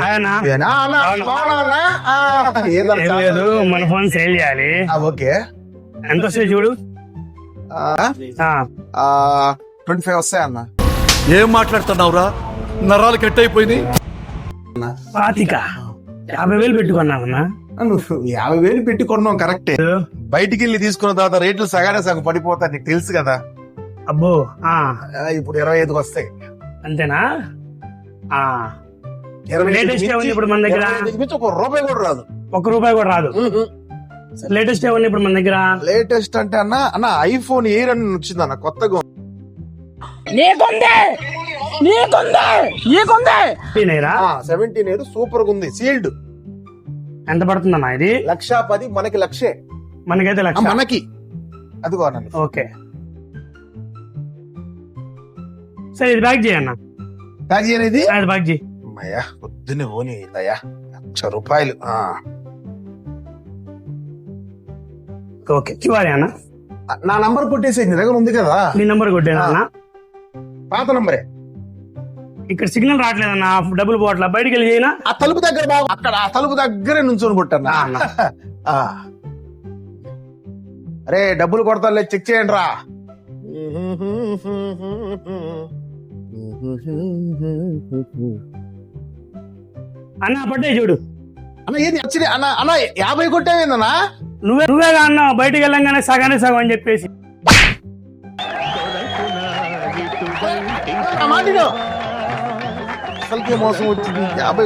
ఆయన ఏనా అన్నా? బాగున్నా అన్నా? ఏం లేదు, మన ఫోన్ సేల్ చేయాలి. ఓకే. ఎంత వస్తాయి చూడు. 25 వస్తాయి అన్న. ఏం మాట్లాడుతున్నావురా, నరాలు కట్ అయిపోయింది. 50,000 పెట్టుకున్నామన్నా. నువ్వు 50,000 పెట్టి కొన్నాం కరెక్టే. బయటికి వెళ్ళి తీసుకున్న తర్వాత రేట్లు సగానే సగం పడిపోతాయి, నీకు తెలుసు కదా. అబ్బో ఇప్పుడు 25కి వస్తాయి అంతేనా? లేటెస్ట్ ఏముంది ఇప్పుడు మన దగ్గర? ₹1 కూడా రాదు. ₹1 కూడా రాదు. లేటెస్ట్ ఏముంది ఇప్పుడు మన దగ్గర? లేటెస్ట్ అంటే అన్న ఐఫోన్ ఎయిర్ అని వచ్చింది అన్న, కొత్తగా. 17 ఎయిర్ సూపర్ గా ఉంది, సీల్డ్. ఎంత పడుతుందన్నా ఇది? 1,10,000. మనకి 1,00,000. మనకైతే 1,00,000 మనకి. అదిగో అన్న. ఓకే సరే, ఇది బ్యాక్ చేయన్న. ప్యాక్ చేయనేది అది బ్యాక్ చేయి. అమ్మయ్యా, పొద్దున్నే ఓని అయిందయ్యా. ₹1,00,000. ఓకే ఇవ్వాలి అన్న. నా నంబర్ కొట్టేసి నీ దగ్గర ఉంది కదా. నీ నంబర్ కొట్టేనా అన్న? పాత నంబరే. ఇక్కడ సిగ్నల్ రావట్లేదన్నా, డబ్బులు పోవట్లా. బయటికి వెళ్ళి చేయనా? ఆ తలుపు దగ్గర బాగు, అక్కడ ఆ తలుపు దగ్గరే నుంచొని కొట్టన్నా. అరే డబ్బులు కొడతా, చెక్ చేయండి రా. అన్న పడ్డే చూడు. అన్న ఏది వచ్చింది అన్న? అన్న 50 కొట్టేవిందన్నా? నువ్వేగా అన్నా బయటికి వెళ్ళంగానే సగానే సగం అని చెప్పేసి. అసలుకే మోసం వచ్చింది. 50